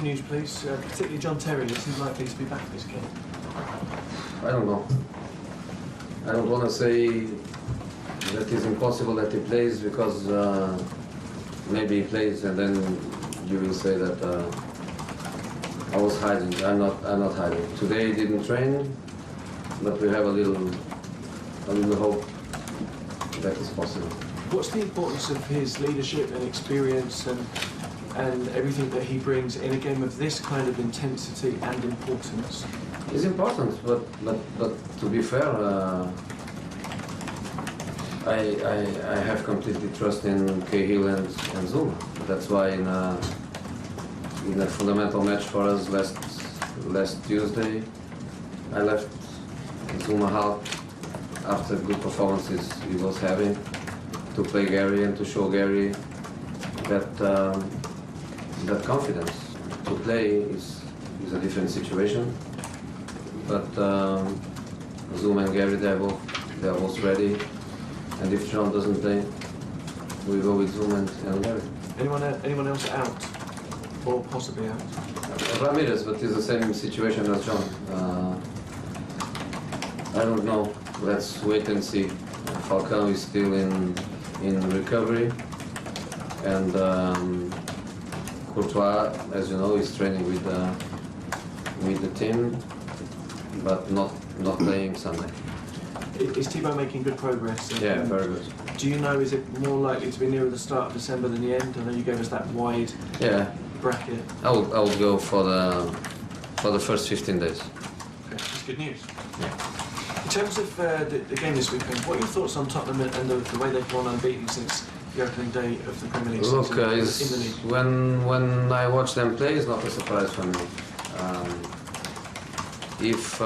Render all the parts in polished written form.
News, please. Particularly John Terry. Is he likely to be back this game? I don't know. I don't want to say that it's impossible that he plays because maybe he plays and then you will say that I was hiding. I'm not hiding. Today he didn't train, but we have a little hope that it's possible. What's the importance of his leadership and experience and everything that he brings in a game of this kind of intensity and importance? It's important, but to be fair, I have completely trust in Cahill and Zuma. That's why in a fundamental match for us last Tuesday, I left Zuma out after good performances he was having to play Gary and to show Gary that confidence. To play is a different situation, but Zuma and Gary, they are both ready, and if John doesn't play, we go with Zuma and Gary. Anyone else out, or possibly out? Ramirez, but it's the same situation as John. I don't know. Let's wait and see. Falcao is still in recovery, and Courtois, as you know, is training with the team, but not playing Sunday. Is Thibaut making good progress? Yeah, very good. Do you know, is it more likely to be nearer the start of December than the end? I know you gave us that wide bracket. I would go for the first 15 days. Okay, that's good news. Yeah. In terms of the game this weekend, what are your thoughts on Tottenham and the way they've gone unbeaten since the opening day of the Premier League Look, season in the league? when I watch them play, it's not a surprise for me. If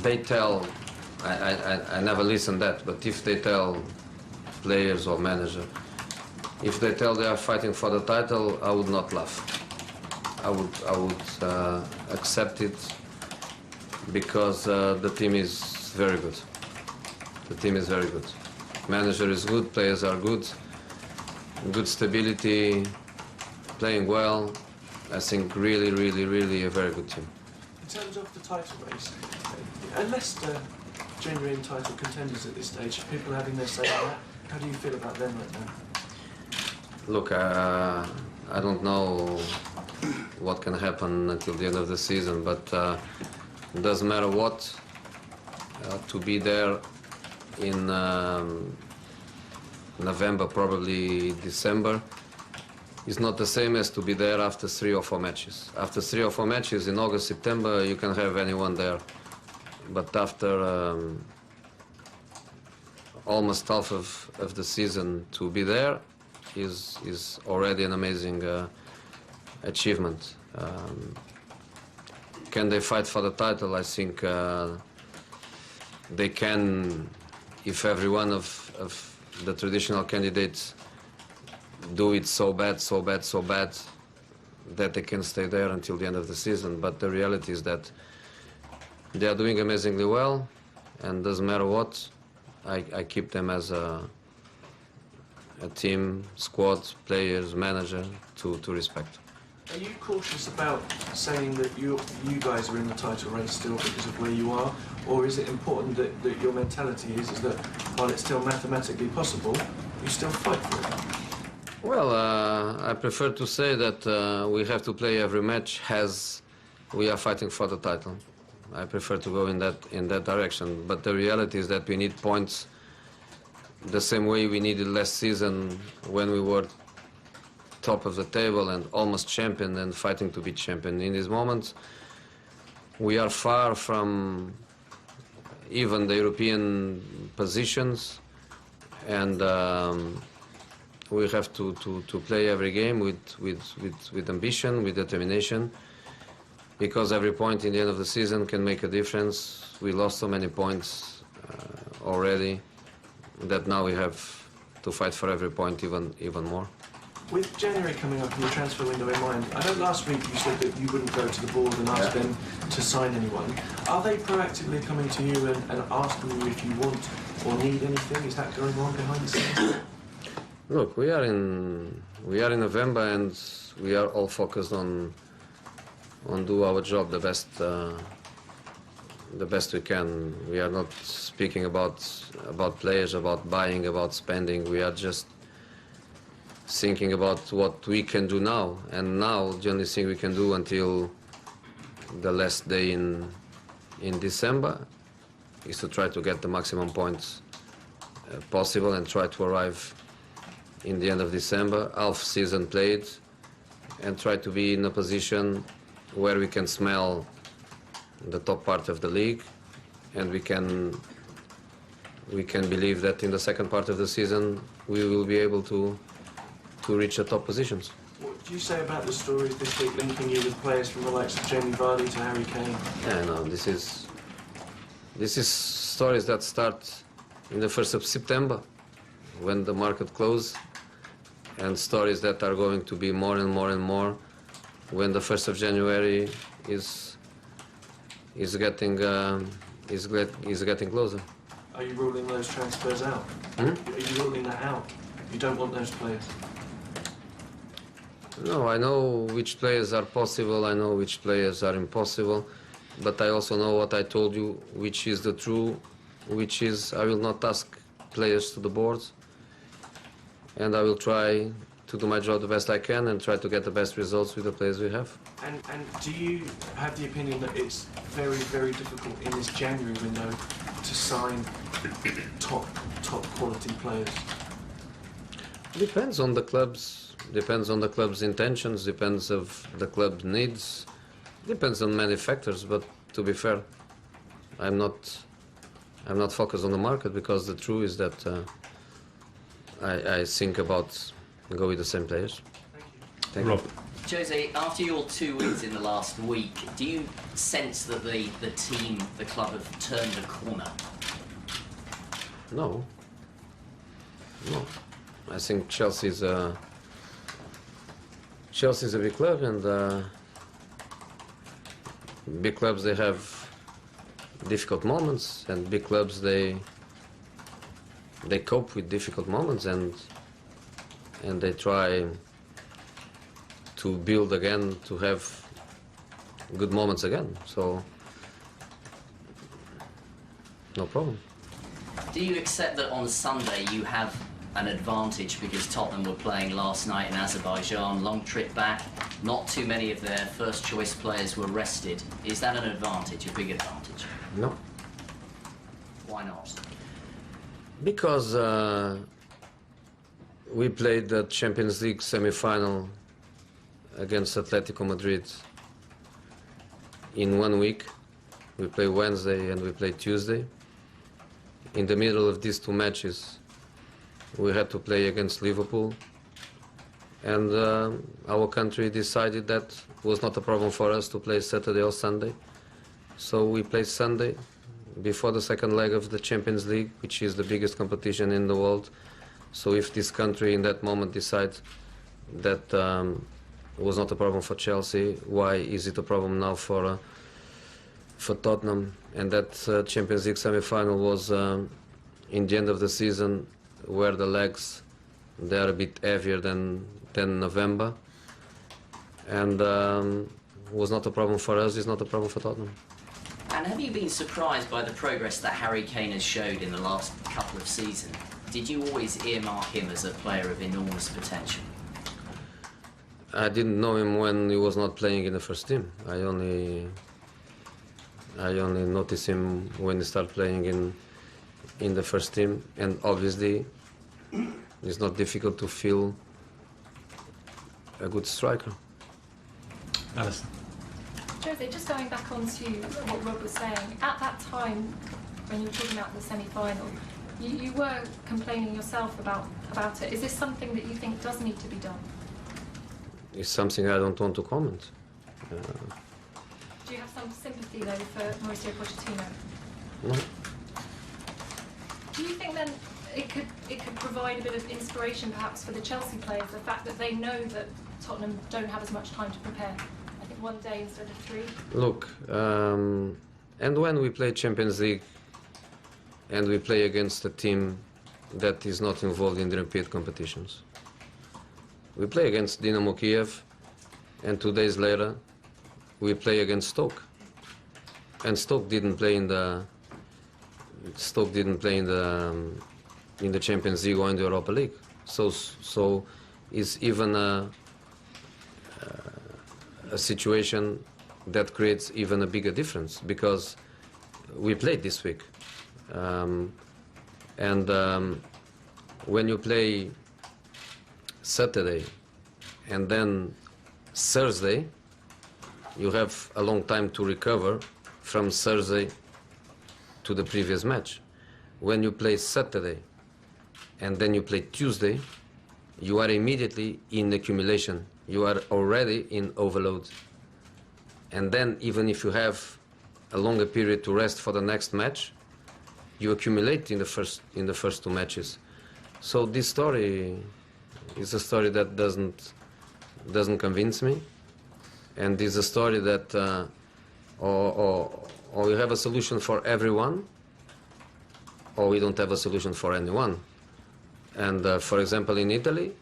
they tell, I never listen that, but if they tell players or manager, if they tell they are fighting for the title, I would not laugh. I would accept it because the team is very good. The team is very good. Manager is good, players are good stability, playing well. I think really a very good team. In terms of the title race, unless the genuine title contenders at this stage, people are having their say on that, how do you feel about them right now? Look, I don't know what can happen until the end of the season, but it doesn't matter what, to be there in November, probably December, is not the same as to be there after 3 or 4 matches. After 3 or 4 matches in August, September, you can have anyone there. But after almost half of the season, to be there is already an amazing achievement. Can they fight for the title? I think they can, if every one of the traditional candidates do it so bad that they can stay there until the end of the season. But the reality is that they are doing amazingly well, and doesn't matter what, I keep them as a team, squad, players, manager to respect. Are you cautious about saying that you guys are in the title race still because of where you are, or is it important that your mentality is that while it's still mathematically possible, you still fight for it? Well, I prefer to say that we have to play every match as we are fighting for the title. I prefer to go in that direction, but the reality is that we need points the same way we needed last season when we were top of the table and almost champion and fighting to be champion. In this moment, we are far from even the European positions, and we have to play every game with ambition, with determination, because every point in the end of the season can make a difference. We lost so many points already that now we have to fight for every point even more. With January coming up and the transfer window in mind, I know last week you said that you wouldn't go to the board and ask them to sign anyone. Are they proactively coming to you and asking you if you want or need anything? Is that going on behind the scenes? Look, we are in November, and we are all focused on do our job the best we can. We are not speaking about players, about buying, about spending. We are just thinking about what we can do now. And now the only thing we can do until the last day in December is to try to get the maximum points possible and try to arrive in the end of December, half season played, and try to be in a position where we can smell the top part of the league, and we can believe that in the second part of the season we will be able to reach the top positions. What do you say about the stories this week linking you with players from the likes of Jamie Vardy to Harry Kane? Yeah, no, this is stories that start in the 1st of September, when the market closes, and stories that are going to be more and more and more when the 1st of January is getting closer. Are you ruling those transfers out? Hmm? Are you ruling that out? You don't want those players? No, I know which players are possible, I know which players are impossible, but I also know what I told you, which is the true, which is I will not ask players to the boards, and I will try to do my job the best I can and try to get the best results with the players we have. And do you have the opinion that it's very, very difficult in this January window to sign top quality players? Depends on the club's intentions, depends of the club's needs, depends on many factors. But to be fair, I'm not focused on the market, because the truth is that I think about go with the same players. Thank you. Rob. Jose, after your 2 wins in the last week, do you sense that the team, the club, have turned a corner? No. I think Chelsea's a big club, and big clubs, they have difficult moments, and big clubs, they cope with difficult moments, and they try to build again, to have good moments again. So no problem. Do you accept that on Sunday you have an advantage because Tottenham were playing last night in Azerbaijan, long trip back, not too many of their first choice players were rested. Is that an advantage, a big advantage? No. Why not? Because we played the Champions League semi-final against Atletico Madrid in 1 week. We play Wednesday and we play Tuesday. In the middle of these 2 matches, we had to play against Liverpool, and our country decided that was not a problem for us to play Saturday or Sunday. So we played Sunday before the second leg of the Champions League, which is the biggest competition in the world. So if this country in that moment decides that was not a problem for Chelsea, why is it a problem now for Tottenham? And that Champions League semi-final was in the end of the season, where the legs, they are a bit heavier than November, and was not a problem for us, it's not a problem for Tottenham. And have you been surprised by the progress that Harry Kane has showed in the last couple of seasons? Did you always earmark him as a player of enormous potential? I didn't know him when he was not playing in the first team. I only noticed him when he started playing in the first team, and obviously it's not difficult to feel a good striker. Alison. Jose, just going back on to what Rob was saying, at that time when you were talking about the semi-final, you were complaining yourself about it. Is this something that you think does need to be done? It's something I don't want to comment. Do you have some sympathy though for Mauricio Pochettino? No. Do you think then it could provide a bit of inspiration perhaps for the Chelsea players, the fact that they know that Tottenham don't have as much time to prepare? I think 1 day instead of 3. Look, and when we play Champions League and we play against a team that is not involved in the European competitions. We play against Dynamo Kiev, and 2 days later we play against Stoke. And Stoke didn't play in the Champions League or in the Europa League. So it's even a situation that creates even a bigger difference, because we played this week. When you play Saturday and then Thursday, you have a long time to recover from Thursday to the previous match. When you play Saturday and then you play Tuesday, you are immediately in accumulation. You are already in overload. And then even if you have a longer period to rest for the next match, you accumulate in the first 2 matches. So this story is a story that doesn't convince me, and is a story that or we have a solution for everyone, or we don't have a solution for anyone. And for example, in Italy,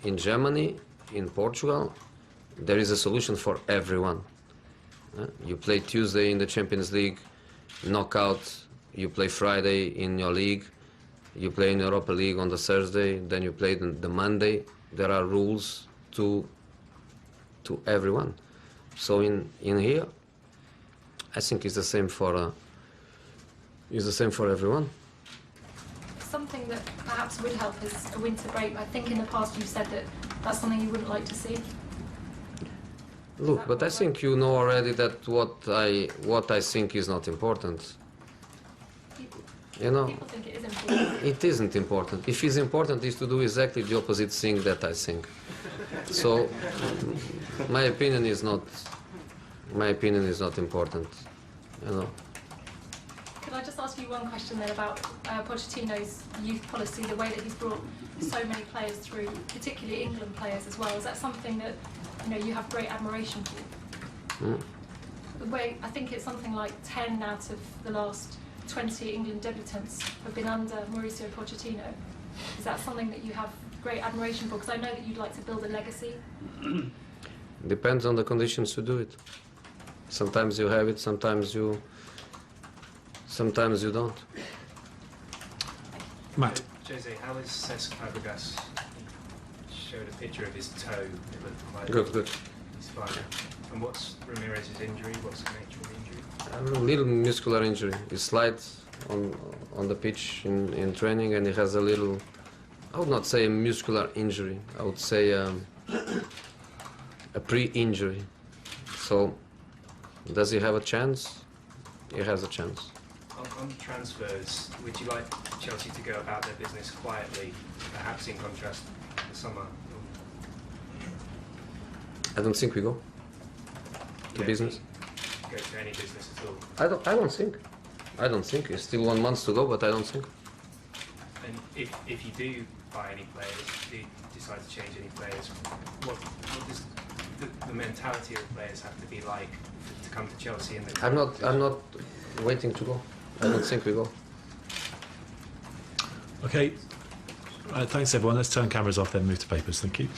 in Germany, in Portugal, there is a solution for everyone. You play Tuesday in the Champions League, knockout. You play Friday in your league. You play in Europa League on the Thursday. Then you play the Monday. There are rules to everyone. So in here, I think it's the same for everyone. Something that perhaps would help is a winter break. I think in the past you've said that that's something you wouldn't like to see. Look, but I think you know already that what I think is not important. You know, People think it is important. it isn't important. If it's important, it's to do exactly the opposite thing that I think. So, my opinion is not important. You know. Could I just ask you one question then about Pochettino's youth policy, the way that he's brought so many players through, particularly England players as well? Is that something that you have great admiration for? The way, I think it's something like 10 out of the last 20 England debutants have been under Mauricio Pochettino. Is that something that you have great admiration for? Because I know that you'd like to build a legacy. Depends on the conditions to do it. Sometimes you have it, sometimes you don't. Matt. Jose, how is Cesc Fabregas? Showed a picture of his toe. It looked quite Good. He's fine. And what's Ramirez's injury? What's the nature of the injury? A little muscular injury. He slides on the pitch in training, and he has a little, I would not say a muscular injury, I would say a pre-injury. So, does he have a chance? He has a chance. On transfers, would you like Chelsea to go about their business quietly, perhaps in contrast to the summer? I don't think we go to business. Go to any business at all? I don't think. It's still 1 month to go, but I don't think. And if you do buy any players, do decide to change any players, what does the mentality of the players have to be like to come to Chelsea? I'm not waiting to go. I don't think we go. Okay. Thanks everyone. Let's turn cameras off then, move to papers. Thank you.